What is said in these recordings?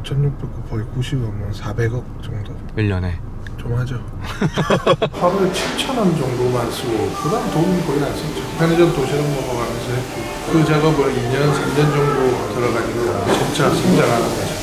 4,600고 거의 90이면 400억 정도 1년에. 좀 하죠. 하루에 7,000원 정도만 쓰고 그다음 돈 거의 안 썼죠. 편의점 도시락 먹어가면서 했고 그 작업을 2년, 3년 정도 들어가니까 진짜 성장하는 거죠.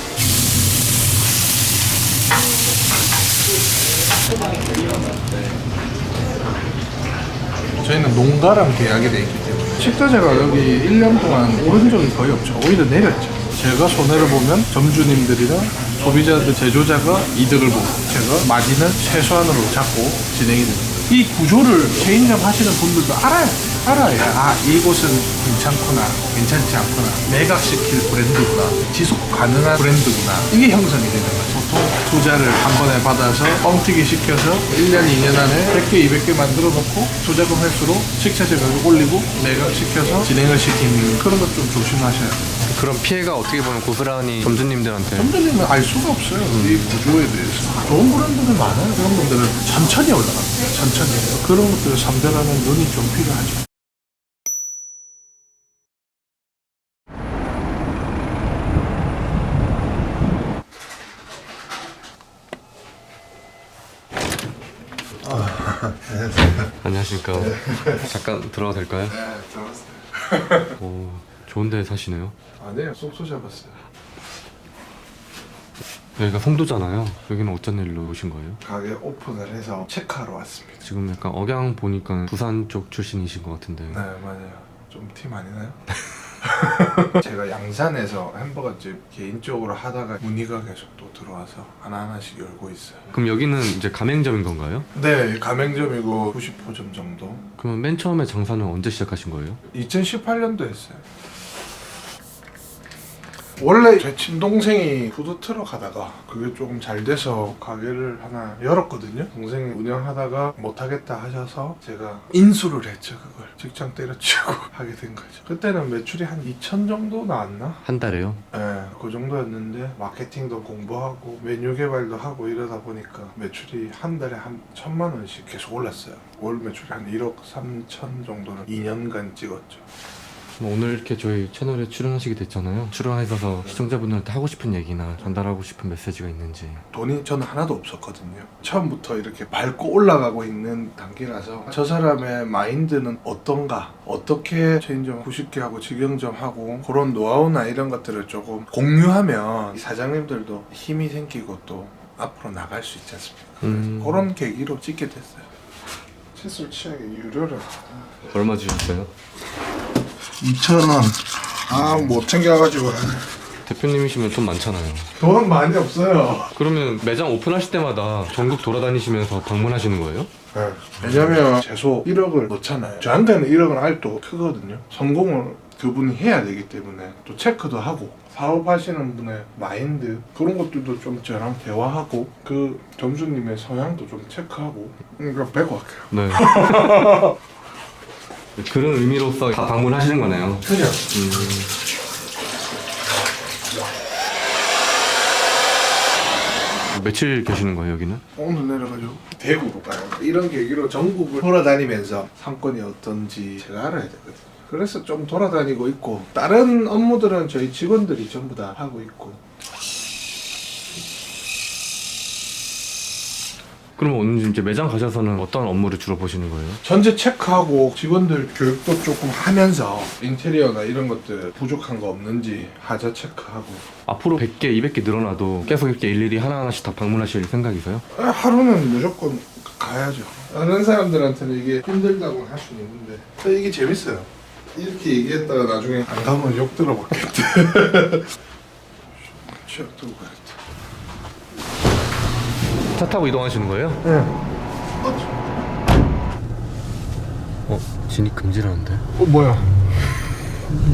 저희는 농가랑 계약이 돼 있기 때문에 식자재 가격이 1년 동안 오른 적이 거의 없죠. 오히려 내렸죠. 제가 손해를 보면 점주님들이랑 소비자들, 제조자가 이득을 보고 제가 마진을 최소한으로 잡고 진행이 됩니다. 이 구조를 체인점 하시는 분들도 알아야 이곳은 괜찮구나, 괜찮지 않구나, 매각시킬 브랜드구나, 지속 가능한 브랜드구나, 이게 형성이 되는 거죠. 보통 투자를 한 번에 받아서 뻥튀기 시켜서 1년, 2년 안에 100개, 200개 만들어 놓고 투자금 횟수로 식자재 가격 올리고 매각시켜서 진행을 시키는 그런 것 좀 조심하셔야 돼요. 그런 피해가 어떻게 보면 고스란히 점주님들한테. 점주님은 알 수가 없어요. 이 구조에 대해서. 좋은 브랜드들 많아요. 그런 분들은 천천히 올라갑니다. 천천히. 그런 것들을 선별하는 눈이 좀 필요하죠. 안녕하십니까. 잠깐 들어가도 될까요? 네, 들어갔어요. 오, 좋은 데 사시네요. 아니에요. 쏙 잡았어요. 여기가 송도잖아요. 여기는 어쩐 일로 오신 거예요? 가게 오픈을 해서 체크하러 왔습니다. 지금 약간 억양 보니까 부산 쪽 출신이신 것 같은데. 네, 맞아요. 좀 티 많이 나요? 제가 양산에서 햄버거집 개인적으로 하다가 문의가 계속 또 들어와서 하나하나씩 열고 있어요. 그럼 여기는 이제 가맹점인 건가요? 네, 가맹점이고 90호점 정도. 그러면 맨 처음에 장사는 언제 시작하신 거예요? 2018년도 했어요. 원래 제 친동생이 푸드트럭 하다가 그게 조금 잘 돼서 가게를 하나 열었거든요. 동생이 운영하다가 못하겠다 하셔서 제가 인수를 했죠. 그걸 직장 때려치우고 하게 된 거죠. 그때는 매출이 한 2천 정도 나왔나? 한 달에요? 네, 그 정도였는데 마케팅도 공부하고 메뉴 개발도 하고 이러다 보니까 매출이 한 달에 한 1,000만 원씩 계속 올랐어요. 월 매출이 한 1억 3천 정도는 2년간 찍었죠. 오늘 이렇게 저희 채널에 출연하시게 됐잖아요. 출연하셔서 시청자분들한테 하고 싶은 얘기나 전달하고 싶은 메시지가 있는지. 돈이 저는 하나도 없었거든요. 처음부터 이렇게 밟고 올라가고 있는 단계라서 저 사람의 마인드는 어떤가, 어떻게 체인점 90개 하고 직영점 하고 그런 노하우나 이런 것들을 조금 공유하면 사장님들도 힘이 생기고 또 앞으로 나갈 수 있지 않습니까? 그런 계기로 찍게 됐어요. 칫솔 치약에 유료를 얼마 주셨어요? 2,000원. 못 챙겨가지고 대표님이시면 돈 많잖아요. 돈 많이 없어요. 그러면 매장 오픈하실 때마다 전국 돌아다니시면서 방문하시는 거예요? 네. 왜냐면 최소 1억을 넣잖아요. 저한테는 1억은 아직도 크거든요. 성공을 그분이 해야 되기 때문에 또 체크도 하고 사업하시는 분의 마인드 그런 것들도 좀 저랑 대화하고 그 점주님의 성향도 좀 체크하고 그러니까 배고 할게요. 네. 그런 의미로서 다 방문하시는 거네요. 그죠? 며칠 계시는 거예요, 여기는? 오늘 내려가지고 대구로 가요. 이런 계기로 전국을 돌아다니면서 상권이 어떤지 제가 알아야 되거든요. 그래서 좀 돌아다니고 있고 다른 업무들은 저희 직원들이 전부 다 하고 있고. 그럼 오늘 이제 매장 가셔서는 어떤 업무를 주로 보시는 거예요? 전체 체크하고 직원들 교육도 조금 하면서 인테리어나 이런 것들 부족한 거 없는지 하자 체크하고. 앞으로 100개, 200개 늘어나도 계속 이렇게 일일이 하나하나씩 다 방문하실 생각이세요? 하루는 무조건 가야죠. 다른 사람들한테는 이게 힘들다고 할 수는 있는데 이게 재밌어요. 이렇게 얘기했다가 나중에 안 가면 욕 들어봤겠대. 취업 들고 가야겠다. 차 타고 이동하시는 거예요? 네. 진입 금지라는데? 뭐야?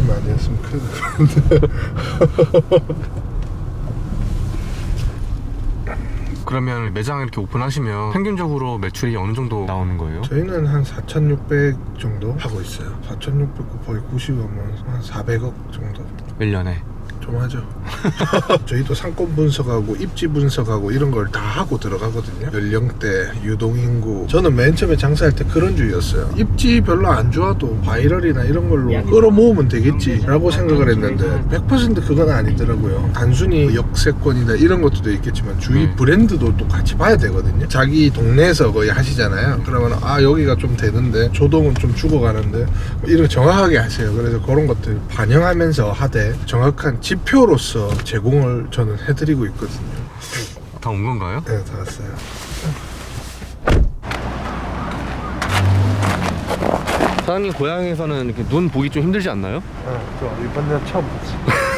많이 했으면 큰일 나는데. 그러면 매장 이렇게 오픈하시면 평균적으로 매출이 어느 정도 나오는 거예요? 저희는 한 4,600 정도 하고 있어요. 4,600 거의 90이면 한 400억 정도. 1년에? 좀 하죠. 저희도 상권 분석하고 입지 분석하고 이런 걸 다 하고 들어가거든요. 연령대, 유동인구. 저는 맨 처음에 장사할 때 그런 주의였어요. 입지 별로 안 좋아도 바이럴이나 이런 걸로 끌어모으면 되겠지 라고 생각을 했는데 100% 그건 아니더라고요. 단순히 역세권이나 이런 것도 있겠지만 주위 브랜드도 또 같이 봐야 되거든요. 자기 동네에서 거의 하시잖아요. 그러면 아 여기가 좀 되는데 조동은 좀 죽어가는데 이런 거 정확하게 하세요. 그래서 그런 것들 반영하면서 하되 정확한 지표로서 제공을 저는 해드리고 있거든요. 다 온 건가요? 네, 다 왔어요. 사장님 고향에서는 이렇게 눈 보기 좀 힘들지 않나요? 저 이번에 처음 봤어요.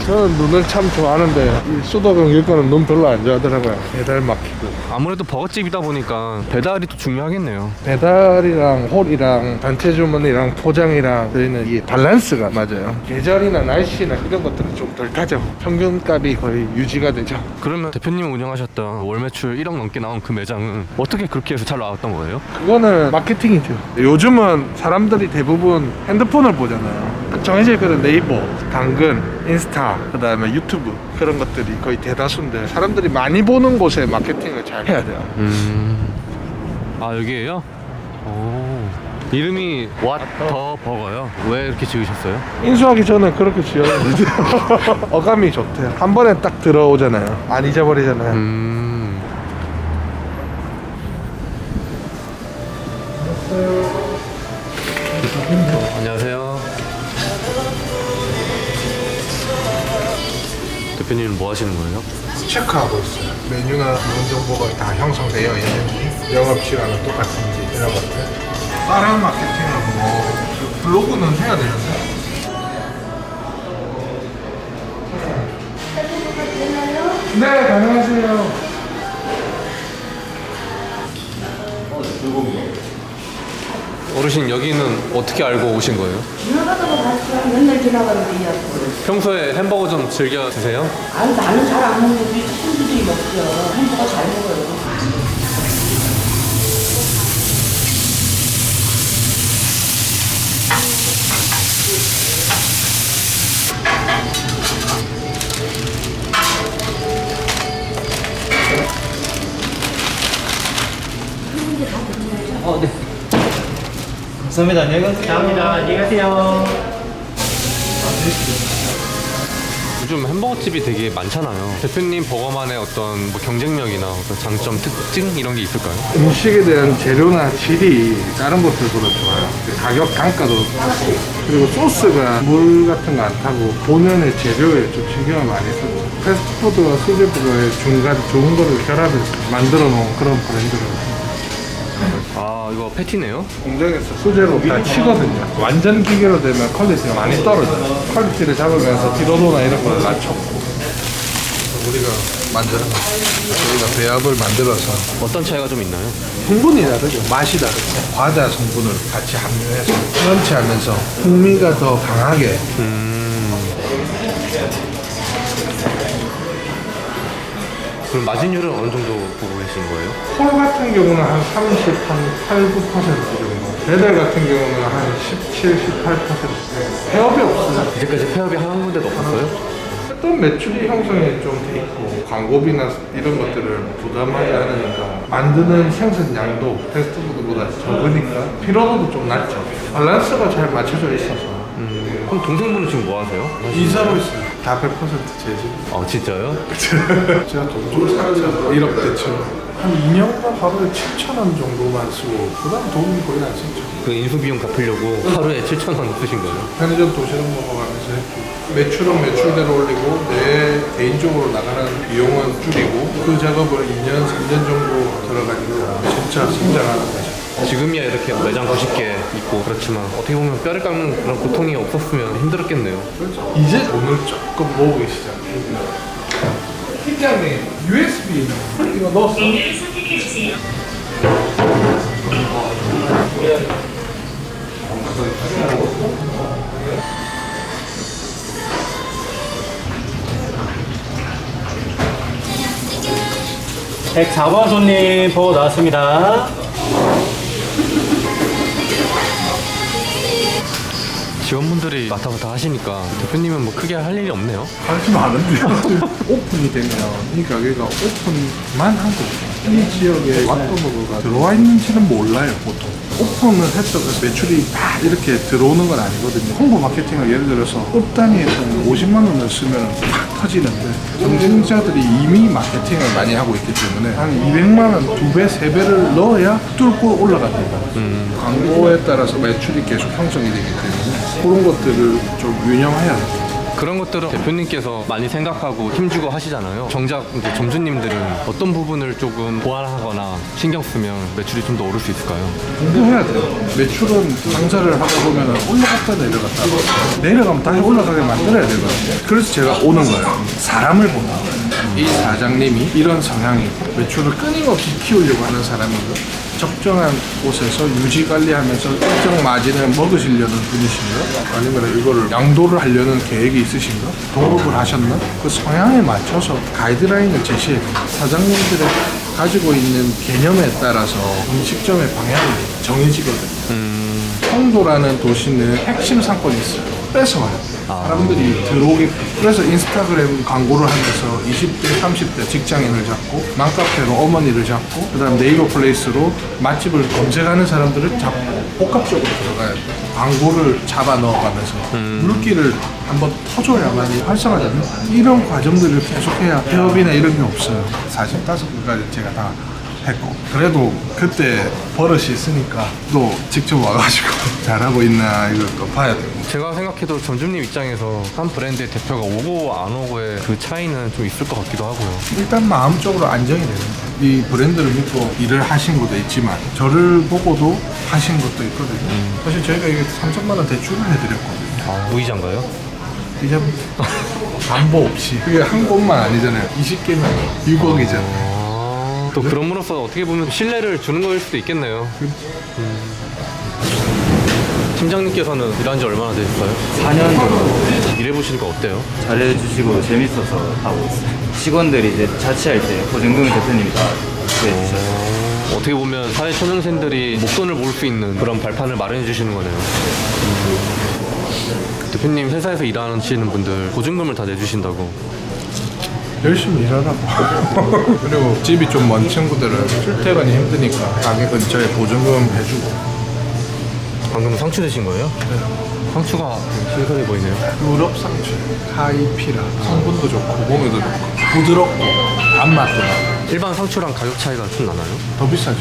저는 눈을 참 좋아하는데 이 수도권 일거는 눈 별로 안 좋아하더라고요. 배달 막히고. 아무래도 버거집이다 보니까 배달이 또 중요하겠네요. 배달이랑 홀이랑 단체 주문이랑 포장이랑 저희는 이 밸런스가 맞아요. 계절이나 날씨나 이런 것들은 좀 덜 타죠. 평균값이 거의 유지가 되죠. 그러면 대표님이 운영하셨던 월 매출 1억 넘게 나온 그 매장은 어떻게 그렇게 해서 잘 나왔던 거예요? 그거는 마케팅이죠. 요즘은 사람들이 대부분 핸드폰을 보잖아요. 정해져 있거든. 네이버, 당근, 인스타, 그 다음에 유튜브 그런 것들이 거의 대다수인데 사람들이 많이 보는 곳에 마케팅을 잘 해야 돼요. 아 여기에요? 오. 이름이 왓더 버거요. 왜 이렇게 지으셨어요? 인수하기 전에 그렇게 지었는데 어감이 좋대요. 한 번에 딱 들어오잖아요. 안 잊어버리잖아요. 안녕하세요. 대표님은 뭐 하시는 거예요? 체크하고 있어요. 메뉴나 이런 정보가 다 형성되어 있는지, 영업 시간은 똑같은지 이런 것들. 다른 마케팅은 뭐 블로그는 해야 되는데. 네, 가능하세요. 어르신 여기는 어떻게 알고 오신 거예요? 지나가다가 봤어. 맨날 지나가는데 이 앞으로. 평소에 햄버거 좀 즐겨 드세요? 아니 나는 잘 안 먹는데 우리 친구들이 먹죠. 햄버거 잘 먹어요. 네. 감사합니다. 안녕히 가세요. 감사합니다. 안녕히 가세요. 요즘 햄버거집이 되게 많잖아요. 대표님 버거만의 어떤 뭐 경쟁력이나 어떤 장점, 특징 이런 게 있을까요? 음식에 대한 재료나 질이 다른 곳들보다 좋아요. 가격 단가도 좋고 그리고 소스가 물 같은 거 안 타고 본연의 재료에 좀 신경을 많이 쓰고 패스트푸드와 수제버거의 중간 좋은 거를 결합해서 만들어 놓은 그런 브랜드를 아 이거 패티네요? 공장에서 수제로 다 치거든요. 완전 기계로 되면 퀄리티가 많이 떨어져요. 퀄리티를 잡으면서 피로도나 이런 걸 낮췄고 우리가 만드는 거 저희가 배합을 만들어서 어떤 차이가 좀 있나요? 성분이 다르죠. 맛이 다르죠. 과자 성분을 같이 함유해서 크런치하면서 풍미가 더 강하게 그럼 마진율은 어느 정도 보고 계신 거예요? 콜 같은 경우는 한 30, 한 8, 9% 정도. 배달 같은 경우는 한 17, 18%. 폐업이 없어요. 이제까지 폐업이 한 군데도 없었어요? 어떤 매출이 형성이 좀 돼 있고 광고비나 이런 것들을 부담하지 않으니까 만드는 생산량도 패스트푸드보다 적으니까 피로도도 좀 낮죠. 밸런스가 잘 맞춰져 있어서 그럼 동생분은 지금 뭐 하세요? 이사로 있어요. 다 100% 제 집. 아 진짜요? 제가 돈좀 살죠. 1억 대출. 한 2년간 하루에 7,000원 정도만 쓰고 그 다음 돈은 거의 안 썼죠. 그 인수비용 갚으려고 하루에 7,000원 쓰신 거예요? 편의점 도시락 먹어가면서 했고 매출은 매출대로 올리고 내 개인적으로 나가는 비용은 줄이고 그 작업을 2년, 3년 정도 들어가니까 진짜 성장하는 거죠. 지금이야 이렇게 매장 90개 있고 그렇지만 어떻게 보면 뼈를 깎는 그런 고통이 없었으면 힘들었겠네요. 그렇죠. 이제 돈을 조금 모으기 시작해요. 팀장님, USB 이거 넣었어? 네, 104번 손님 보고 나왔습니다. 직원분들이 맡아서 하시니까 대표님은 뭐 크게 할 일이 없네요. 할 줄 아는데요. 오픈이 되면 이 가게가 오픈만 하고 이 지역에 왓더버거가 들어와 있는지는 몰라요, 보통. 오픈을 했다고 해서 매출이 다 이렇게 들어오는 건 아니거든요. 홍보 마케팅을 예를 들어서 업 단위에서 50만 원을 쓰면 팍 터지는데 경쟁자들이 이미 마케팅을 많이 하고 있기 때문에 한 200만 원 2배, 3배를 넣어야 뚫고 올라간다. 광고에 따라서 매출이 계속 형성이 되기 때문에 그런 것들을 좀 유념해야 돼요. 그런 것들은 대표님께서 많이 생각하고 힘주고 하시잖아요. 정작 이제 점주님들은 어떤 부분을 조금 보완하거나 신경 쓰면 매출이 좀 더 오를 수 있을까요? 공부해야 돼요. 매출은 장사를 하다 보면 올라갔다 내려갔다 내려가면 다시 올라가게 만들어야 되거든요. 그래서 제가 오는 거예요. 사람을 보는 거예요. 이 사장님이 이런 성향이고 매출을 끊임없이 키우려고 하는 사람이고 적정한 곳에서 유지 관리하면서 일정 마진을 먹으시려는 분이신가? 아니면 이거를 양도를 하려는 계획이 있으신가? 동업을 하셨나? 그 성향에 맞춰서 가이드라인을 제시해야 돼요. 사장님들의 가지고 있는 개념에 따라서 음식점의 방향이 정해지거든요. 청도라는 도시는 핵심 상권이 있어요. 뺏어와요. 사람들이 들어오게. 그래서 인스타그램 광고를 하면서 20대, 30대 직장인을 잡고 맘카페로 어머니를 잡고 그다음 네이버 플레이스로 맛집을 검색하는 사람들을 잡고 복합적으로 들어가야 돼요. 광고를 잡아 넣어가면서 물기를 한번 터줘야만이 활성화되는 이런 과정들을 계속해야 폐업이나 이런 게 없어요. 45개까지 제가 다 했고 그래도 그때 버릇이 있으니까 또 직접 와가지고 잘하고 있나 이걸 또 봐야 되고. 제가 생각해도 점주님 입장에서 한 브랜드의 대표가 오고 안 오고의 그 차이는 좀 있을 것 같기도 하고요. 일단 마음적으로 안정이 되는 거예요. 이 브랜드를 믿고 일을 하신 것도 있지만 저를 보고도 하신 것도 있거든요. 사실 저희가 이게 3천만 원 대출을 해드렸거든요. 무이자인가요? 이제 담보 없이 그게 한 곳만 아니잖아요. 20개면 6억이잖아요. 또 그럼으로써 어떻게 보면 신뢰를 주는 거일 수도 있겠네요. 팀장님께서는 일한 지 얼마나 되셨어요? 4년 정도 일해보시니까 어때요? 잘해주시고 재밌어서 하고 있어요. 직원들이 이제 자취할 때 고정금이 대표님이 다 구해주셔서 어떻게 보면 사회 초년생들이 목돈을 모을 수 있는 그런 발판을 마련해 주시는 거네요. 대표님 회사에서 일하시는 분들 보증금을 다 내주신다고. 열심히 일하라고. 그리고 집이 좀 먼 친구들은 출퇴근이 힘드니까 가게 근처에 보증금 해주고. 방금 상추 드신 거예요? 네. 상추가 신선해 보이네요. 유럽 상추, 하이피라, 성분도 좋고 몸에도 좋고 부드럽고 단맛도 나고. 일반 상추랑 가격 차이가 좀 나나요? 더 비싸죠.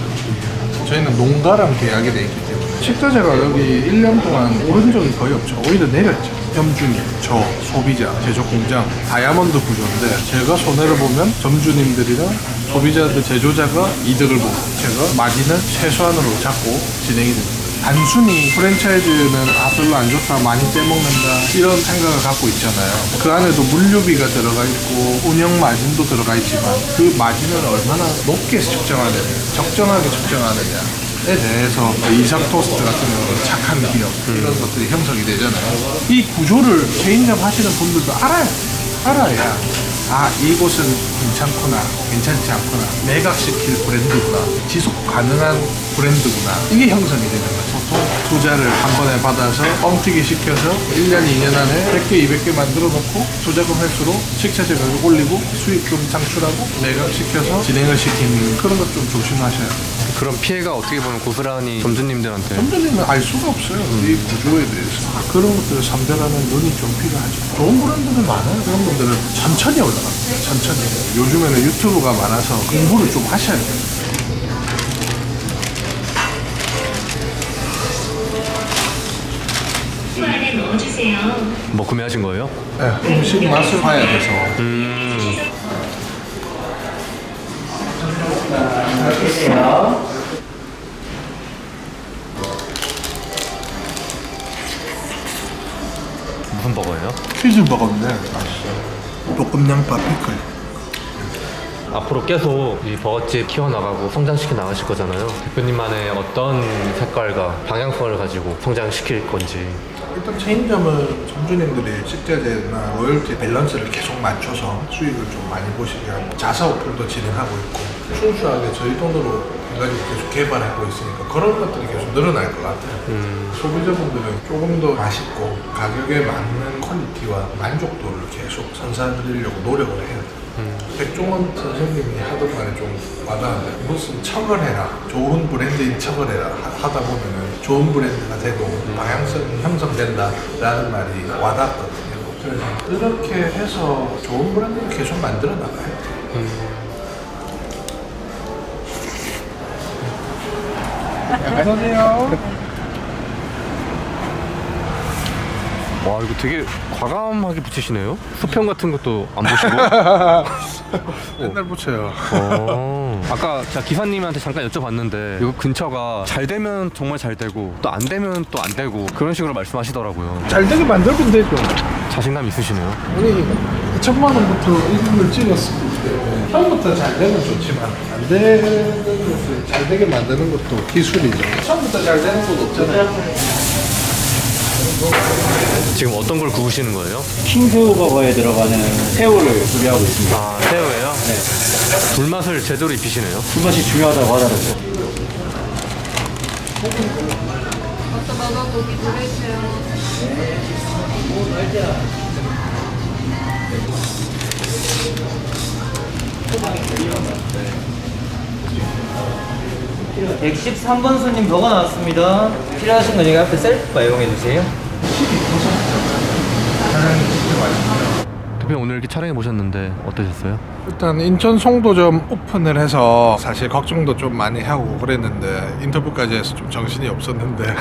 저희는 농가랑 계약이 돼 있기 때문에 식자재가 여기 1년 동안 오른 적이 거의 없죠. 오히려 내렸죠. 점주님, 저, 소비자, 제조공장, 다이아몬드 구조인데 제가 손해를 보면 점주님들이랑 소비자들, 제조자가 이득을 보고 제가 마진을 최소한으로 잡고 진행이 됩니다. 단순히 프랜차이즈는 별로 안 좋다, 많이 떼먹는다 이런 생각을 갖고 있잖아요. 그 안에도 물류비가 들어가 있고 운영 마진도 들어가 있지만 그 마진을 얼마나 높게 측정하느냐, 적정하게 측정하느냐에 대해서 이삭 토스트 같은 경우는 착한 기업 이런 것들이 형성이 되잖아요. 이 구조를 체인점 하시는 분들도 알아야 이곳은 괜찮구나, 괜찮지 않구나, 매각시킬 브랜드구나, 지속 가능한 브랜드구나, 이게 형성이 되는 거죠. 보통 투자를 한 번에 받아서 뻥튀기 시켜서 1년, 2년 안에 100개, 200개 만들어 놓고 투자금 횟수로 식자재 가격 올리고 수익금 창출하고 매각시켜서 진행을 시키는 그런 것 좀 조심하셔야 돼요. 그런 피해가 어떻게 보면 고스란히 점주님들한테 점주님은 알 수가 없어요. 이 구조에 대해서. 그런 것들을 선별하는 눈이 좀 필요하죠. 좋은 브랜드는 많아요. 그런 분들은 천천히 올라갑니다. 천천히. 요즘에는 유튜브가 많아서 공부를 좀 하셔야 돼요. 안에 넣어주세요. 뭐 구매하신 거예요? 네, 음식 맛을 봐야 돼서. 무슨 버거예요? 치즈버거인데 볶음 양파 피클. 앞으로 계속 이 버거집 키워나가고 성장시켜 나가실 거잖아요. 대표님만의 어떤 색깔과 방향성을 가지고 성장시킬 건지. 일단 체인점은 점주님들이 식자재나 로열티 밸런스를 계속 맞춰서 수익을 좀 많이 보시게 하고 자사 어플도 진행하고 있고 순수하게 저희 돈으로 가지고 계속 개발하고 있으니까 그런 것들이 계속 늘어날 것 같아요. 소비자분들은 조금 더 맛있고 가격에 맞는 퀄리티와 만족도를 계속 선사드리려고 노력을 해야 돼요. 백종원 선생님이 하던 말이 좀 와닿는데 무슨 척을 해라, 좋은 브랜드인 척을 해라 하다 보면은 좋은 브랜드가 되고 방향성이 형성된다라는 말이 와닿거든요. 그래서 이렇게 해서 좋은 브랜드를 계속 만들어 나가야 돼요. 안녕하세요. 와 이거 되게 과감하게 붙이시네요. 수평 같은 것도 안 보시고. 맨날 붙여요. 아까 제가 기사님한테 잠깐 여쭤봤는데 이거 근처가 잘 되면 정말 잘 되고 또 안 되면 또 안 되고 그런 식으로 말씀하시더라고요. 잘 되게 만들면 되죠. 자신감 있으시네요. 우리 2천만 원부터 이름을 찍었기 때문에 처음부터 잘 되면 좋지만 안 되는 것을 잘 되게 만드는 것도 기술이죠. 처음부터 잘 되는 건 없잖아요. 지금 어떤 걸 구우시는 거예요? 킹새우버거에 들어가는 새우를 조리하고 있습니다. 아 새우예요? 네. 불맛을 제대로 입히시네요. 불맛이 중요하다고 하더라고요. 고기 들어있어요. 113번 손님 버거 나왔습니다. 필요하신 건 여기 앞에 셀프바 이용해 주세요. 대표님 오늘 이렇게 촬영해 보셨는데 어떠셨어요? 일단 인천 송도점 오픈을 해서 사실 걱정도 좀 많이 하고 그랬는데 인터뷰까지 해서 좀 정신이 없었는데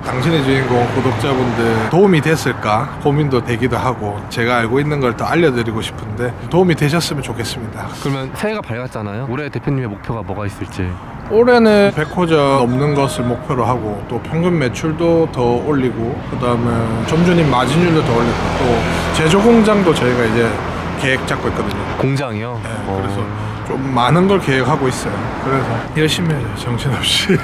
당신의 주인공 구독자분들 도움이 됐을까 고민도 되기도 하고 제가 알고 있는 걸 더 알려드리고 싶은데 도움이 되셨으면 좋겠습니다. 그러면 새해가 밝았잖아요. 올해 대표님의 목표가 뭐가 있을지. 올해는 100호점 넘는 것을 목표로 하고 또 평균 매출도 더 올리고 그 다음에 점주님 마진율도 더 올리고 또 제조 공장도 저희가 이제 계획 잡고 있거든요. 공장이요? 네, 그래서 좀 많은 걸 계획하고 있어요. 그래서 열심히 해요, 정신없이.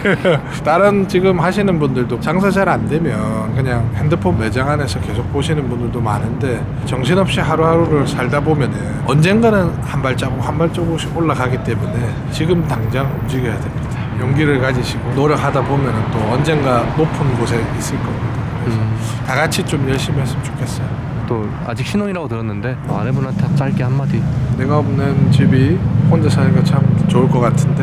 다른 지금 하시는 분들도 장사 잘 안 되면 그냥 핸드폰 매장 안에서 계속 보시는 분들도 많은데 정신없이 하루하루를 살다 보면은 언젠가는 한 발자국 한 발자국씩 올라가기 때문에 지금 당장 움직여야 됩니다. 용기를 가지시고 노력하다 보면은 또 언젠가 높은 곳에 있을 겁니다. 그래서 다 같이 좀 열심히 했으면 좋겠어요. 또 아직 신혼이라고 들었는데 아내분한테 짧게 한마디. 내가 없는 집이 혼자 사니까 참 좋을 것 같은데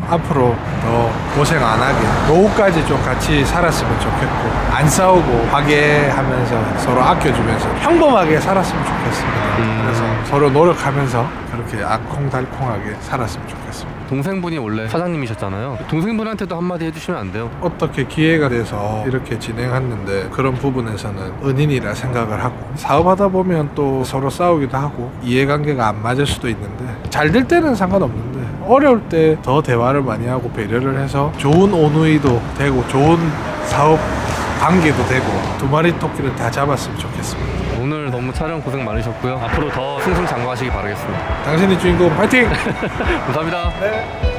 앞으로 더 고생 안 하게 노후까지 좀 같이 살았으면 좋겠고 안 싸우고 화해하면서 서로 아껴주면서 평범하게 살았으면 좋겠습니다. 그래서 서로 노력하면서 그렇게 알콩달콩하게 살았으면 좋겠습니다. 동생분이 원래 사장님이셨잖아요. 동생분한테도 한마디 해주시면 안 돼요? 어떻게 기회가 돼서 이렇게 진행했는데 그런 부분에서는 은인이라 생각을 하고 사업하다 보면 또 서로 싸우기도 하고 이해관계가 안 맞을 수도 있는데 잘 될 때는 상관없는데 어려울 때 더 대화를 많이 하고 배려를 해서 좋은 온누이도 되고 좋은 사업 관계도 되고 두 마리 토끼를 다 잡았으면 좋겠습니다. 오늘 너무 촬영 고생 많으셨고요. 앞으로 더 승승장구하시기 바라겠습니다. 당신의 주인공 파이팅! 감사합니다. 네.